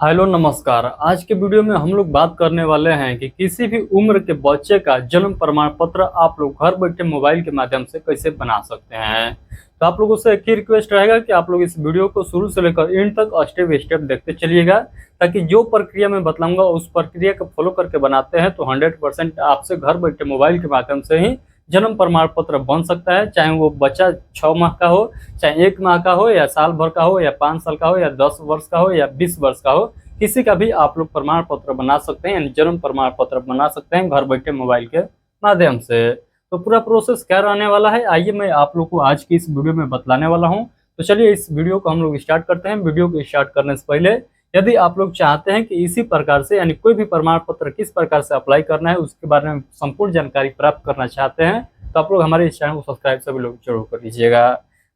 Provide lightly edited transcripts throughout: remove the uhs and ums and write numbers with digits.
Hello नमस्कार। आज के वीडियो में हम लोग बात करने वाले हैं कि किसी भी उम्र के बच्चे का जन्म प्रमाण पत्र आप लोग घर बैठे मोबाइल के माध्यम से कैसे बना सकते हैं। तो आप लोगों से एक ही रिक्वेस्ट रहेगा कि आप लोग इस वीडियो को शुरू से लेकर एंड तक स्टेप स्टेप देखते चलिएगा, ताकि जो प्रक्रिया मैं बतलाऊंगा उस प्रक्रिया को फॉलो करके बनाते हैं तो 100% आपसे घर बैठे मोबाइल के माध्यम से ही जन्म प्रमाण पत्र बन सकता है। चाहे वो बच्चा 6 माह का हो, चाहे 1 माह का हो, या साल भर का हो, या 5 साल का हो, या 10 वर्ष का हो, या 20 वर्ष का हो, किसी का भी आप लोग प्रमाण पत्र बना सकते हैं, यानी जन्म प्रमाण पत्र बना सकते हैं घर बैठे मोबाइल के माध्यम से। तो पूरा प्रोसेस क्या रहने वाला है, आइए मैं आप लोग को आज की इस वीडियो में बतलाने वाला हूं। तो चलिए इस वीडियो को हम लोग स्टार्ट करते हैं। वीडियो को स्टार्ट करने से पहले यदि आप लोग चाहते हैं कि इसी प्रकार से यानी कोई भी प्रमाण पत्र किस प्रकार से अप्लाई करना है उसके बारे में संपूर्ण जानकारी प्राप्त करना चाहते हैं, तो आप लोग हमारे इस चैनल को सब्सक्राइब सभी लोग जरूर कर लीजिएगा।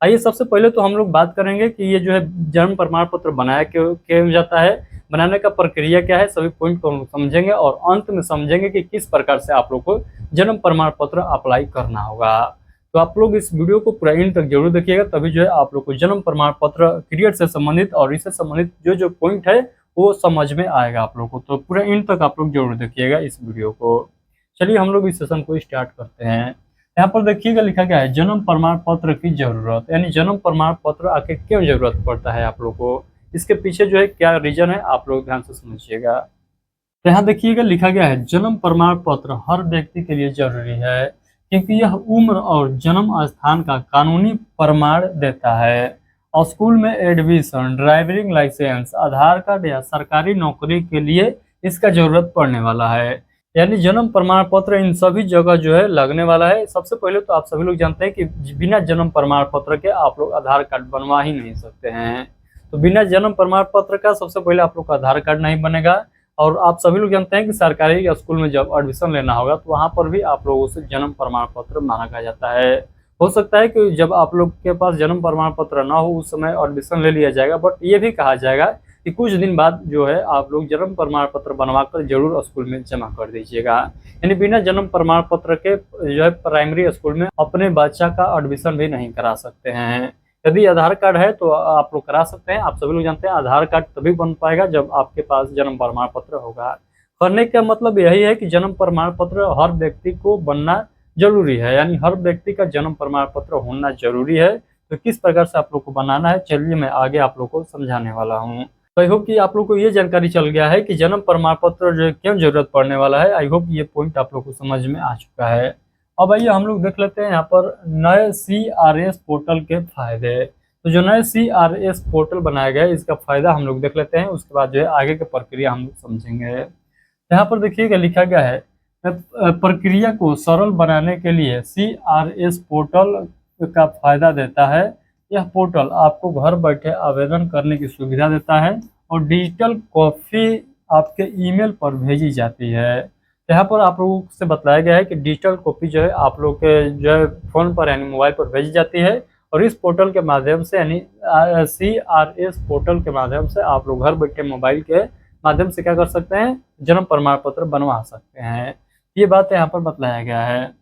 आइए सबसे पहले तो हम लोग बात करेंगे कि ये जो है जन्म प्रमाण पत्र बनाया क्यों जाता है, बनाने का प्रक्रिया क्या है, सभी पॉइंट को हम लोग समझेंगे और अंत में समझेंगे कि किस प्रकार से आप लोग को जन्म प्रमाण पत्र अप्लाई करना होगा। तो आप लोग इस वीडियो को पूरा एंड तक जरूर देखिएगा, तभी जो है आप लोग को जन्म प्रमाण पत्र क्रिएट से संबंधित और इससे संबंधित जो जो पॉइंट है वो समझ में आएगा आप लोग को। तो पूरा एंड तक आप लोग जरूर देखिएगा इस वीडियो को। चलिए हम लोग इस सेशन को स्टार्ट करते हैं। यहाँ पर देखिएगा लिखा गया है जन्म प्रमाण पत्र की जरूरत, यानी जन्म प्रमाण पत्र आके क्यों जरूरत पड़ता है आप लोग को, इसके पीछे जो है क्या रीजन है आप लोग ध्यान से समझिएगा। तो यहाँ देखिएगा लिखा गया है जन्म प्रमाण पत्र हर व्यक्ति के लिए जरूरी है, क्योंकि यह उम्र और जन्म स्थान का कानूनी प्रमाण देता है। और स्कूल में एडमिशन, ड्राइविंग लाइसेंस, आधार कार्ड या सरकारी नौकरी के लिए इसका जरूरत पड़ने वाला है। यानी जन्म प्रमाण पत्र इन सभी जगह जो है लगने वाला है। सबसे पहले तो आप सभी लोग जानते हैं कि बिना जन्म प्रमाण पत्र के आप लोग आधार कार्ड बनवा ही नहीं सकते हैं। तो बिना जन्म प्रमाण पत्र का सबसे पहले आप लोग का आधार कार्ड नहीं बनेगा। और आप सभी लोग जानते हैं कि सरकारी स्कूल में जब एडमिशन लेना होगा तो वहाँ पर भी आप लोगों से जन्म प्रमाण पत्र मांगा जाता है। हो सकता है कि जब आप लोग के पास जन्म प्रमाण पत्र ना हो उस समय एडमिशन ले लिया जाएगा, बट ये भी कहा जाएगा कि कुछ दिन बाद जो है आप लोग जन्म प्रमाण पत्र बनवा कर जरूर स्कूल में जमा कर दीजिएगा। यानी बिना जन्म प्रमाण पत्र के जो है प्राइमरी स्कूल में अपने बच्चा का एडमिशन भी नहीं करा सकते हैं। यदि आधार कार्ड है तो आप लोग करा सकते हैं। आप सभी लोग जानते हैं आधार कार्ड तभी बन पाएगा जब आपके पास जन्म प्रमाण पत्र होगा। करने का मतलब यही है कि जन्म प्रमाण पत्र हर व्यक्ति को बनना जरूरी है, यानी हर व्यक्ति का जन्म प्रमाण पत्र होना जरूरी है। तो किस प्रकार से आप लोग को बनाना है चलिए मैं आगे आप लोग को समझाने वाला हूँ। तो आई होप कि आप लोग को ये जानकारी चल गया है कि जन्म प्रमाण पत्र जो क्यों जरूरत पड़ने वाला है। आई होप ये पॉइंट आप लोग को समझ में आ चुका है। अब आइए हम लोग देख लेते हैं यहाँ पर नए CRS पोर्टल के फायदे। तो जो नए CRS पोर्टल बनाया गया है इसका फायदा हम लोग देख लेते हैं, उसके बाद जो है आगे की प्रक्रिया हम लोग समझेंगे। यहाँ पर देखिएगा लिखा गया है प्रक्रिया को सरल बनाने के लिए CRS पोर्टल का फायदा देता है। यह पोर्टल आपको घर बैठे आवेदन करने की सुविधा देता है और डिजिटल कॉपी आपके ईमेल पर भेजी जाती है। यहाँ पर आप लोगों से बताया गया है कि डिजिटल कॉपी जो है आप लोग के जो है फोन पर यानी मोबाइल पर भेजी जाती है और इस पोर्टल के माध्यम से यानी CRS पोर्टल के माध्यम से आप लोग घर बैठे मोबाइल के माध्यम से क्या कर सकते हैं, जन्म प्रमाण पत्र बनवा सकते हैं। ये बात यहाँ पर बताया गया है।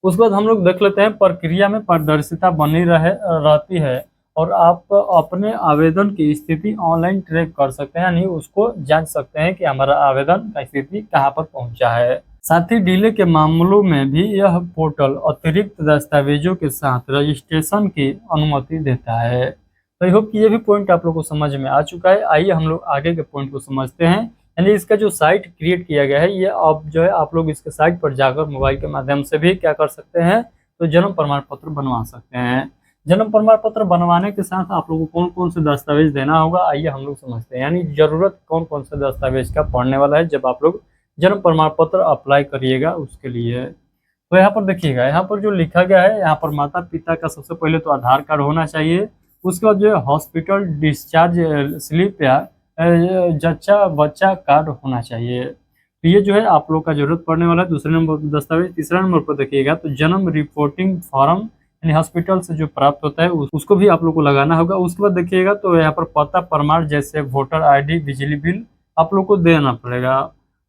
उसके बाद हम लोग देख लेते हैं प्रक्रिया में पारदर्शिता बनी रहती है और आप अपने आवेदन की स्थिति ऑनलाइन ट्रैक कर सकते हैं, यानी उसको जांच सकते हैं कि हमारा आवेदन का स्थिति कहाँ पर पहुंचा है। साथ ही डिले के मामलों में भी यह पोर्टल अतिरिक्त दस्तावेजों के साथ रजिस्ट्रेशन की अनुमति देता है। तो आई होप कि ये भी पॉइंट आप लोग को समझ में आ चुका है। आइए हम लोग आगे के पॉइंट को समझते हैं। यानी इसका जो साइट क्रिएट किया गया है ये अब जो है आप लोग इसके साइट पर जाकर मोबाइल के माध्यम से भी क्या कर सकते हैं, तो जन्म प्रमाण पत्र बनवा सकते हैं। जन्म प्रमाण पत्र बनवाने के साथ आप लोगों को कौन कौन से दस्तावेज देना होगा आइए हम लोग समझते हैं। यानी जरूरत कौन कौन से दस्तावेज का पड़ने वाला है जब आप लोग जन्म प्रमाण पत्र अप्लाई करिएगा उसके लिए। तो यहाँ पर देखिएगा, यहाँ पर जो लिखा गया है यहाँ पर माता पिता का सबसे पहले तो आधार कार्ड होना चाहिए। उसके बाद जो है हॉस्पिटल डिस्चार्ज स्लिप या जच्चा बच्चा कार्ड होना चाहिए। तो ये जो है आप लोग का जरूरत पड़ने वाला है दूसरे नंबर दस्तावेज। तीसरा नंबर पर देखिएगा तो जन्म रिपोर्टिंग फॉर्म यानी हॉस्पिटल से जो प्राप्त होता है उसको भी आप लोग को लगाना होगा। उसके बाद देखिएगा तो यहाँ पर पता प्रमाण जैसे वोटर ID, बिजली बिल आप लोग को देना पड़ेगा।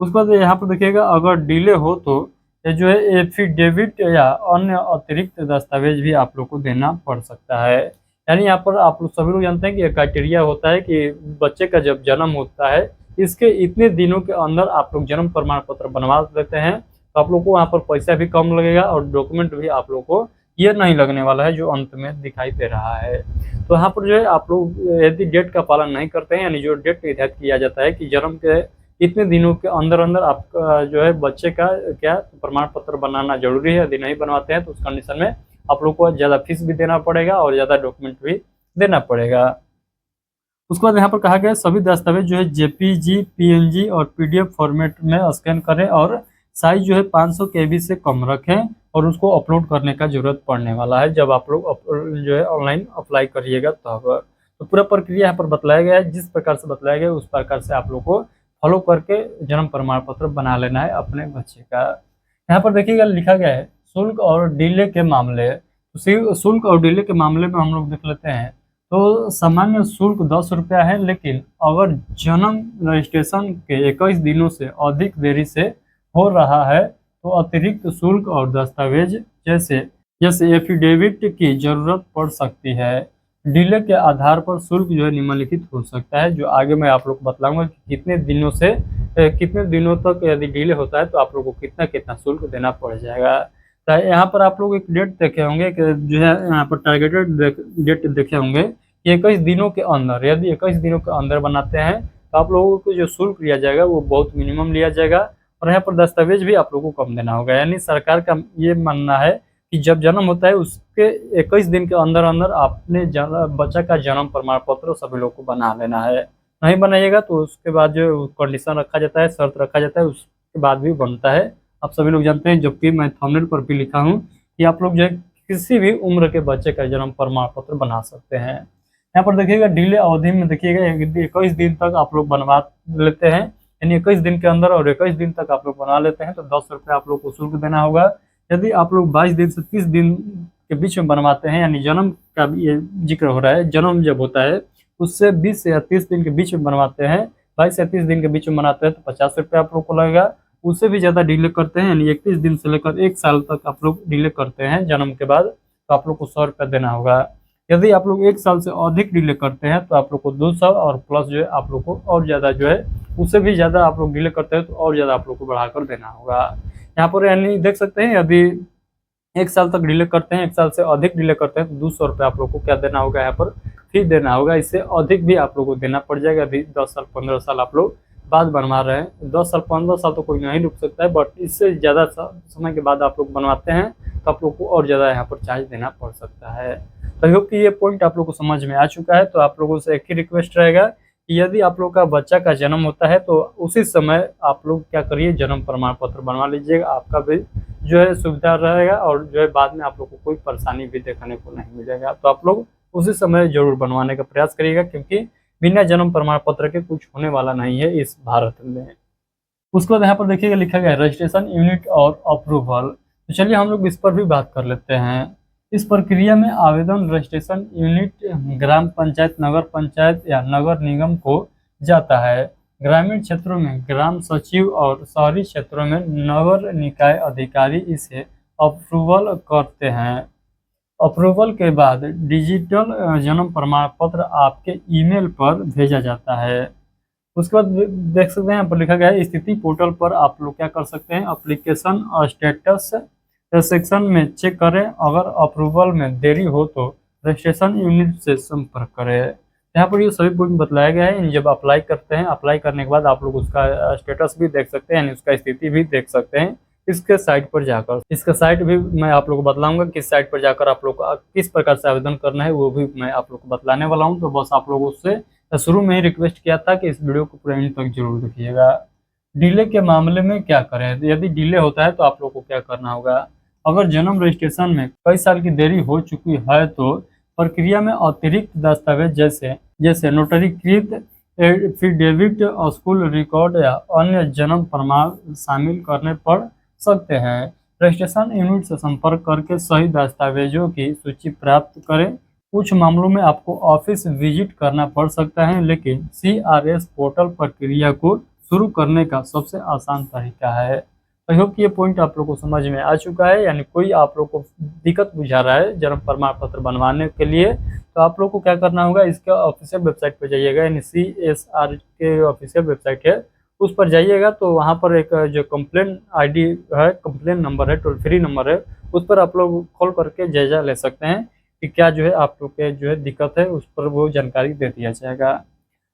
उसके बाद यहाँ पर देखिएगा अगर डिले हो तो ये जो है एफिडेविट या अन्य अतिरिक्त दस्तावेज भी आप लोग को देना पड़ सकता है। यानी यहाँ पर आप लोग सभी लोग जानते हैं कि क्राइटेरिया होता है कि बच्चे का जब जन्म होता है इसके इतने दिनों के अंदर आप लोग जन्म प्रमाण पत्र बनवा लेते हैं तो आप लोग को वहाँ पर पैसा भी कम लगेगा और डॉक्यूमेंट भी आप लोग को ये नहीं लगने वाला है जो अंत में दिखाई दे रहा है। तो यहाँ पर जो है आप लोग यदि डेट का पालन नहीं करते हैं, यानी जो डेट निर्धारित किया जाता है कि जन्म के इतने दिनों के अंदर अंदर आपका जो है बच्चे का क्या प्रमाण पत्र बनाना जरूरी है, यदि नहीं बनवाते हैं तो उस कंडीशन में आप लोग को ज़्यादा फीस भी देना पड़ेगा और ज़्यादा डॉक्यूमेंट भी देना पड़ेगा। उसके बाद यहाँ पर कहा गया सभी दस्तावेज जो है जेपीजी, पीएनजी और पीडीएफ फॉर्मेट में स्कैन करें और साइज जो है 500 केबी से कम रखें और उसको अपलोड करने का जरूरत पड़ने वाला है जब आप लोग जो है ऑनलाइन अप्लाई करिएगा तब। तो पूरा प्रक्रिया यहाँ पर बतलाया गया है, जिस प्रकार से बतलाया गया उस प्रकार से आप लोग को फॉलो करके जन्म प्रमाण पत्र बना लेना है अपने बच्चे का। यहाँ पर देखिएगा लिखा गया है शुल्क और डिले के मामले। तो शुल्क और डिले के मामले में हम लोग देख लेते हैं। तो सामान्य शुल्क 10 रुपया है, लेकिन अगर जन्म रजिस्ट्रेशन के 21 दिनों से अधिक देरी से हो रहा है तो अतिरिक्त शुल्क और दस्तावेज जैसे जैसे एफिडेविट की जरूरत पड़ सकती है। डिले के आधार पर शुल्क जो है निम्नलिखित हो सकता है, जो आगे मैं आप लोग को बतलाऊंगा कि कितने दिनों तक यदि डिले होता है तो आप लोग को कितना कितना शुल्क देना पड़ जाएगा। तो यहाँ पर आप लोग एक डेट देखे होंगे कि जो है यहाँ पर टारगेटेड डेट देखे होंगे कि 21 दिनों के अंदर, यदि 21 दिनों के अंदर बनाते हैं तो आप लोगों को जो शुल्क लिया जाएगा वो बहुत मिनिमम लिया जाएगा और यहाँ पर दस्तावेज भी आप लोगों को कम देना होगा। यानी सरकार का ये मानना है कि जब जन्म होता है उसके 21 दिन के अंदर अंदर आपने बच्चा का जन्म प्रमाण पत्र सभी लोग को बना लेना है। नहीं बनाइएगा तो उसके बाद जो कंडीशन रखा जाता है, शर्त रखा जाता है, उसके बाद भी बनता है। आप सभी लोग जानते हैं, जबकि मैं थंबनेल पर भी लिखा हूँ कि आप लोग जो है किसी भी उम्र के बच्चे का जन्म प्रमाण पत्र बना सकते हैं। यहाँ पर देखिएगा डिले अवधि में देखिएगा 21 दिन तक आप लोग बनवा लेते हैं, यानी 21 दिन के अंदर और 21 दिन तक आप लोग बना लेते हैं तो 10 रुपये आप लोग को शुल्क देना होगा। यदि आप लोग 22 दिन से 30 दिन के बीच में बनवाते हैं, यानी जन्म का भी ये जिक्र हो रहा है, जन्म जब होता है उससे 20 या 30 दिन के बीच में बनवाते हैं, 22 या 30 दिन के बीच में बनाते हैं तो 50 रुपये आप लोग को लगेगा। उससे भी ज़्यादा डिले करते हैं, यानी 31 दिन से लेकर 1 साल तक आप लोग डिले करते हैं जन्म के बाद तो आप लोग को 100 रुपये देना होगा। यदि आप लोग 1 साल से अधिक डिले करते हैं तो आप लोग को 200 और प्लस जो है आप लोग को और ज़्यादा जो है उससे भी ज़्यादा आप लोग डिले करते हैं तो और ज़्यादा आप लोग को बढ़ाकर देना होगा। यहाँ पर यानी देख सकते हैं यदि 1 साल तक डिले करते हैं, 1 साल से अधिक डिले करते हैं तो 200 रुपये आप लोग को क्या देना होगा, यहाँ पर फी देना होगा। इससे अधिक भी आप लोग को देना पड़ जाएगा। यदि 10 साल 15 साल आप लोग बाद बनवा रहे हैं, 10 साल 15 साल तो कोई नहीं रुक सकता है, बट इससे ज़्यादा समय के बाद आप लोग बनवाते हैं तो आप लोग को और ज़्यादा यहाँ पर चार्ज देना पड़ सकता है। तो आई होप कि ये पॉइंट आप लोग को समझ में आ चुका है। तो आप लोगों से एक ही रिक्वेस्ट रहेगा कि यदि आप लोग का बच्चा का जन्म होता है तो उसी समय आप लोग क्या करिए, जन्म प्रमाण पत्र बनवा लीजिएगा। आपका भी जो है सुविधा रहेगा और जो है बाद में आप लोग को कोई परेशानी भी देखने को नहीं मिलेगा। तो आप लोग उसी समय जरूर बनवाने का प्रयास करिएगा, क्योंकि बिना जन्म प्रमाण पत्र के कुछ होने वाला नहीं है इस भारत में। उसके बाद यहाँ पर देखिएगा लिखा गया है रजिस्ट्रेशन यूनिट और अप्रूवल। तो चलिए हम लोग इस पर भी बात कर लेते हैं। इस प्रक्रिया में आवेदन रजिस्ट्रेशन यूनिट ग्राम पंचायत, नगर पंचायत या नगर निगम को जाता है। ग्रामीण क्षेत्रों में ग्राम सचिव और शहरी क्षेत्रों में नगर निकाय अधिकारी इसे अप्रूवल करते हैं। अप्रूवल के बाद डिजिटल जन्म प्रमाण पत्र आपके ईमेल पर भेजा जाता है। उसके बाद देख सकते हैं यहाँ पर लिखा गया है स्थिति पोर्टल पर आप लोग क्या कर सकते हैं, एप्लीकेशन स्टेटस सेक्शन में चेक करें। अगर अप्रूवल में देरी हो तो रजिस्ट्रेशन यूनिट से संपर्क करें। यहाँ पर ये सभी पॉइंट बतलाया गया है। जब अप्लाई करते हैं, अप्लाई करने के बाद आप लोग उसका स्टेटस भी देख सकते हैं, यानी उसका स्थिति भी देख सकते हैं इसके साइट पर जाकर। इसका साइट भी मैं आप लोग को बतलाऊंगा, किस साइट पर जाकर आप लोग को किस प्रकार से आवेदन करना है वो भी मैं आप लोग को बतलाने वाला हूँ। तो बस आप लोगों से शुरू में ही रिक्वेस्ट किया था कि इस वीडियो को पूरा एंड तक जरूर देखिएगा। डिले के मामले में क्या करें, यदि डिले होता है तो आप लोग को क्या करना होगा। अगर जन्म रजिस्ट्रेशन में कई साल की देरी हो चुकी है तो प्रक्रिया में अतिरिक्त दस्तावेज जैसे नोटरीकृत एफिडेविट, स्कूल रिकॉर्ड या अन्य जन्म प्रमाण शामिल करने पड़ सकते हैं। रजिस्ट्रेशन यूनिट से संपर्क करके सही दस्तावेजों की सूची प्राप्त करें। कुछ मामलों में आपको ऑफिस विजिट करना पड़ सकता है, लेकिन CRS पोर्टल प्रक्रिया को शुरू करने का सबसे आसान तरीका है। आई होप कि ये पॉइंट आप लोग को समझ में आ चुका है। यानी कोई आप लोग को दिक्कत बुझा रहा है जन्म प्रमाण पत्र बनवाने के लिए, तो आप लोग को क्या करना होगा, इसका ऑफिशियल वेबसाइट पर जाइएगा, यानी CSR के ऑफिशियल वेबसाइट है, उस पर जाइएगा। तो वहाँ पर एक जो कंप्लेन ID है, कंप्लेन नंबर है, टोल फ्री नंबर है, उस पर आप लोग कॉल करके जायजा ले सकते हैं कि क्या जो है आप लोग के जो है दिक्कत है, उस पर वो जानकारी दे दिया जाएगा।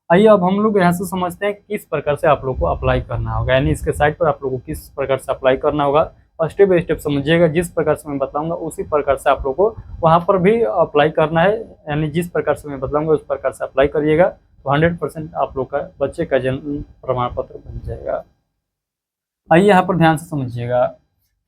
आइए अब हम लोग यहाँ से समझते हैं किस प्रकार से आप लोग को अप्लाई करना होगा, यानी इसके साइट पर आप लोग को किस प्रकार से अप्लाई करना होगा, और स्टेप बाय स्टेप समझिएगा। जिस प्रकार से मैं बताऊंगा उसी प्रकार से आप लोग को वहाँ पर भी अप्लाई करना है, यानी जिस प्रकार से मैं बताऊंगा उस प्रकार से अप्लाई करिएगा, तो 100% आप लोग का बच्चे का जन्म प्रमाण पत्र बन जाएगा। आइए यहाँ पर ध्यान से समझिएगा।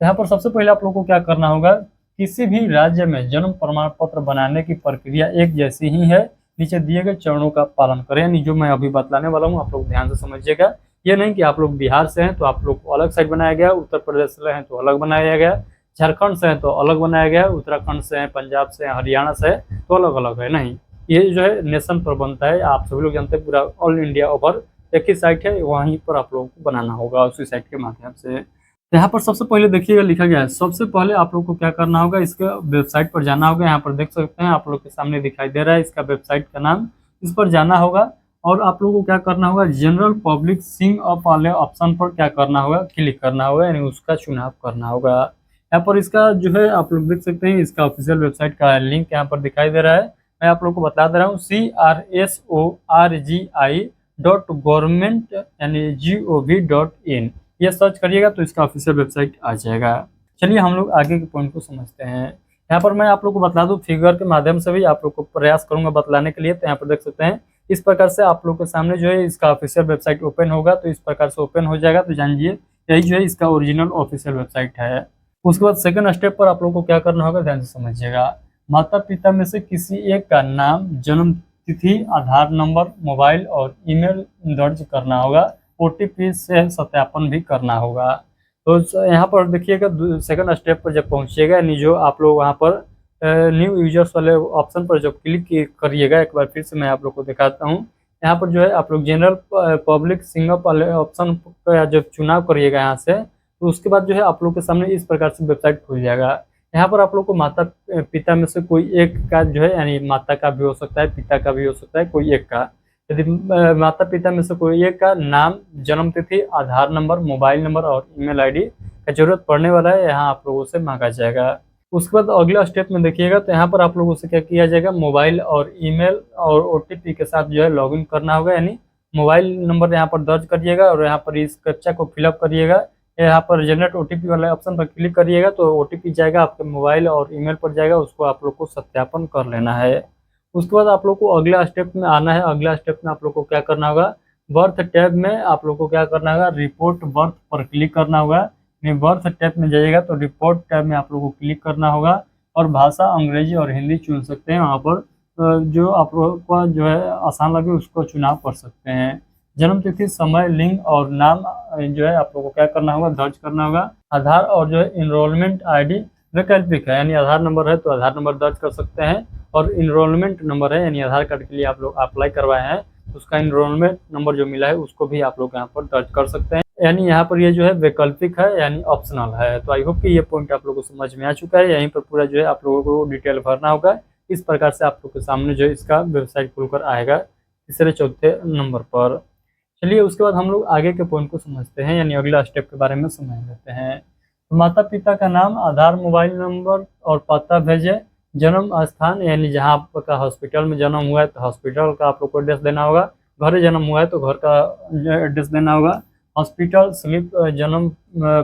यहाँ पर सबसे पहले आप लोग को क्या करना होगा, किसी भी राज्य में जन्म प्रमाण पत्र बनाने की प्रक्रिया एक जैसी ही है, नीचे दिए गए चरणों का पालन करें। यानी जो मैं अभी बतलाने वाला हूँ आप लोग ध्यान से समझिएगा। ये नहीं कि आप लोग बिहार से हैं तो आप लोग को अलग साइड बनाया गया, उत्तर प्रदेश से हैं तो अलग बनाया गया, झारखंड से हैं तो अलग बनाया गया, उत्तराखंड से हैं, पंजाब से हैं, हरियाणा से है तो अलग अलग है, नहीं। ये जो है नेशन पर बनता है, आप सभी लोग जानते हैं, पूरा ऑल इंडिया ओवर एक ही साइट है, वहीं पर आप लोगों को बनाना होगा उसी साइट के माध्यम से। यहाँ पर सबसे पहले देखिएगा लिखा गया है, सबसे पहले आप लोग को क्या करना होगा, इसका वेबसाइट पर जाना होगा। यहाँ पर देख सकते हैं आप लोग के सामने दिखाई दे रहा है इसका वेबसाइट का नाम, इस पर जाना होगा और आप लोगों को क्या करना होगा, जनरल पब्लिक सिंग अप वाले ऑप्शन पर क्या करना होगा, क्लिक करना होगा, यानी उसका चुनाव करना होगा। यहाँ पर इसका जो है आप लोग देख सकते हैं, इसका ऑफिशियल वेबसाइट का लिंक यहाँ पर दिखाई दे रहा है। मैं आप लोग को बता दे रहा हूँ, CRSORGI.government यानी gov.in, ये सर्च करिएगा तो इसका ऑफिशियल वेबसाइट आ जाएगा। चलिए हम लोग आगे के पॉइंट को समझते हैं। यहाँ पर मैं आप लोग को बता दूं, फिगर के माध्यम से भी आप लोग को प्रयास करूंगा बतलाने के लिए। तो यहाँ पर देख सकते हैं इस प्रकार से आप लोग के सामने जो है इसका ऑफिशियल वेबसाइट ओपन होगा, तो इस प्रकार से ओपन हो जाएगा। तो जानिए यही जो है इसका ओरिजिनल ऑफिशियल वेबसाइट है। उसके बाद सेकंड स्टेप पर आप लोग को क्या करना होगा, ध्यान से समझिएगा। माता पिता में से किसी एक का नाम, जन्म तिथि, आधार नंबर, मोबाइल और ईमेल दर्ज करना होगा। OTP से सत्यापन भी करना होगा। तो यहाँ पर देखिएगा सेकंड स्टेप पर जब पहुँचिएगा, यानी जो आप लोग वहाँ पर न्यू यूजर्स वाले ऑप्शन पर जब क्लिक करिएगा, एक बार फिर से मैं आप लोग को दिखाता हूँ। यहाँ पर जो है आप लोग जनरल पब्लिक सिंगअप वाले ऑप्शन का जब चुनाव करिएगा यहाँ से, तो उसके बाद जो है आप लोग के सामने इस प्रकार से वेबसाइट खुल जाएगा। यहाँ पर आप लोग को माता पिता में से कोई एक का जो है, यानी माता का भी हो सकता है, पिता का भी हो सकता है, कोई एक का, यदि माता पिता में से कोई एक का नाम, जन्म तिथि, आधार नंबर, मोबाइल नंबर और ईमेल आईडी का जरूरत पड़ने वाला है, यहाँ आप लोगों से मांगा जाएगा। उसके बाद अगला स्टेप में देखिएगा, तो यहाँ पर आप लोगों से क्या किया जाएगा, मोबाइल और ईमेल और OTP के साथ जो है लॉगिन करना होगा। यानी मोबाइल नंबर यहाँ पर दर्ज करिएगा और यहाँ पर इस कैप्चा को फिलअप करिएगा। यहाँ पर जनरेट OTP वाले ऑप्शन पर क्लिक करिएगा तो OTP जाएगा आपके मोबाइल और ईमेल पर जाएगा, उसको आप लोग को सत्यापन कर लेना है। उसके बाद आप लोग को अगला स्टेप में आना है। अगला स्टेप में आप लोग को क्या करना होगा, बर्थ टैब में आप लोग को क्या करना होगा, रिपोर्ट बर्थ पर क्लिक करना होगा। बर्थ टैब में जाइएगा तो रिपोर्ट टैब में आप लोग को क्लिक करना होगा और भाषा अंग्रेजी और हिंदी चुन सकते हैं। वहाँ पर जो आप लोग को जो है आसान लगे उसको चुनाव कर सकते हैं। जन्म तिथि, समय, लिंग और नाम जो है आप लोग को क्या करना होगा, दर्ज करना होगा। आधार और जो है इनरोलमेंट ID वैकल्पिक है, यानी आधार नंबर है तो आधार नंबर दर्ज कर सकते हैं, और इनरोलमेंट नंबर है यानी आधार कार्ड के लिए आप लोग अप्लाई करवाए हैं, उसका इनरोलमेंट नंबर जो मिला है उसको भी आप लोग यहाँ पर दर्ज कर सकते हैं। यानी यहाँ पर ये जो है वैकल्पिक है, यानी ऑप्शनल है। तो आई होप कि ये पॉइंट आप लोगों को समझ में आ चुका है। यहीं पर पूरा जो है आप लोगों को डिटेल भरना होगा। इस प्रकार से आप लोग के सामने जो है इसका वेबसाइट खुलकर आएगा तीसरे चौथे नंबर पर। चलिए उसके बाद हम लोग आगे के पॉइंट को समझते हैं, यानी अगला स्टेप के बारे में समझ लेते हैं। तो माता पिता का नाम, आधार, मोबाइल नंबर और पता भेजें। जन्म स्थान, यानी जहाँ आपका हॉस्पिटल में जन्म हुआ है तो हॉस्पिटल का आप लोग को एड्रेस देना होगा। घर जन्म हुआ है तो घर का एड्रेस देना होगा। हॉस्पिटल स्लिप, जन्म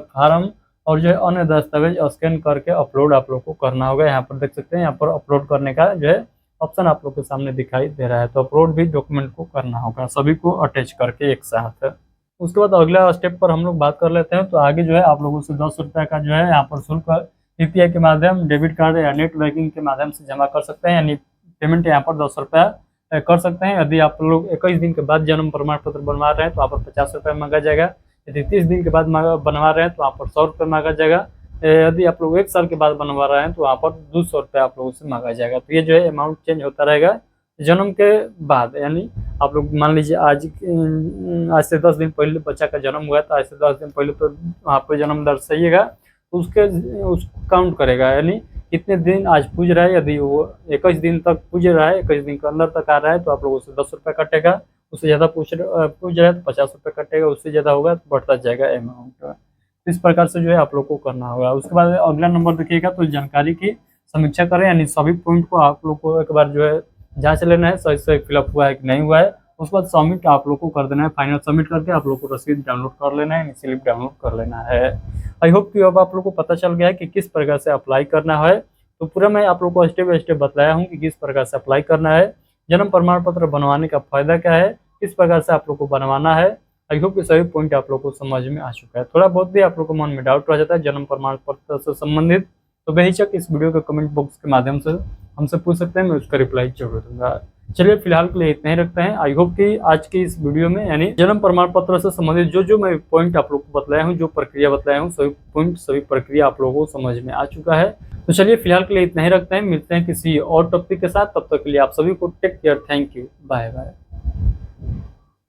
फार्म और जो है अन्य दस्तावेज स्कैन करके अपलोड आप लोग को करना होगा। यहाँ पर देख सकते हैं, यहाँ पर अपलोड करने का जो है ऑप्शन आप लोग के सामने दिखाई दे रहा है। तो अपलोड भी डॉक्यूमेंट को करना होगा, सभी को अटैच करके एक साथ। उसके बाद अगला स्टेप पर हम लोग बात कर लेते हैं। तो आगे जो है आप लोगों से 10 रुपये का जो है यहाँ पर शुल्क UPI के माध्यम, डेबिट कार्ड या नेट बैंकिंग के माध्यम से जमा कर सकते हैं, यानी पेमेंट यहाँ पर 10 रुपया कर सकते हैं। यदि आप लोग 21 दिन के बाद जन्म प्रमाण पत्र बनवा रहे हैं तो वहाँ पर 50 रुपये मांगा जाएगा। यदि 30 दिन के बाद बनवा रहे हैं तो वहाँ पर 100 रुपये मांगा जाएगा। यदि आप लोग 1 साल के बाद बनवा रहे हैं तो वहाँ पर 200 रुपये आप लोगों से मांगा जाएगा। तो ये जो है अमाउंट चेंज होता रहेगा जन्म के बाद, यानी आप लोग मान लीजिए आज से 10 दिन पहले बच्चा का जन्म हुआ, तो आज से 10 दिन पहले तो आपको जन्म दर्शाइएगा, तो उसको काउंट करेगा, यानी कितने दिन आज पूज रहा है। यदि वो 21 दिन तक पूज रहा है, 21 दिन के अंदर तक आ रहा है, तो आप लोगों से 10 रुपये कटेगा। उससे ज़्यादा पूज रहा है तो 50 रुपये कटेगा। उससे ज़्यादा होगा तो बढ़ता जाएगा अमाउंट। इस प्रकार से जो है आप लोग को करना होगा। उसके बाद अगला नंबर देखिएगा, तो जानकारी की समीक्षा करें, यानी सभी पॉइंट को आप लोग को एक बार जो है जांच लेना है, सही से फिलअप हुआ है कि नहीं हुआ है। उसके बाद सबमिट आप लोग को कर देना है। फाइनल सबमिट करके आप लोग को रसीद डाउनलोड कर लेना है, स्लिप डाउनलोड कर लेना है। आई होप कि अब आप लोग को पता चल गया है कि किस प्रकार से अप्लाई करना है। तो पूरा मैं आप लोग को स्टेप बाय स्टेप बताया हूँ कि किस प्रकार से अप्लाई करना है, जन्म प्रमाण पत्र बनवाने का फायदा क्या है, किस प्रकार से आप लोग को बनवाना है। आई होप कि सभी पॉइंट आप लोग को समझ में आ चुका है। थोड़ा बहुत भी आप लोग को मन में डाउट रह जाता है जन्म प्रमाण पत्र से संबंधित, तो बेहिचक इस वीडियो के कमेंट बॉक्स के माध्यम से हमसे पूछ सकते हैं, मैं उसका रिप्लाई जरूर दूंगा। चलिए फिलहाल के लिए इतना ही रखते हैं। आई होप कि आज की इस वीडियो में यानी जन्म प्रमाण पत्र से संबंधित जो मैं पॉइंट आप लोग को बतलाया हूँ, जो प्रक्रिया बताया हूँ, सभी पॉइंट सभी प्रक्रिया आप लोगों को समझ में आ चुका है। तो चलिए फिलहाल के लिए इतना ही रखते हैं, मिलते हैं किसी और टॉपिक के साथ। तब तक के लिए आप सभी को take care, thank you, bye bye.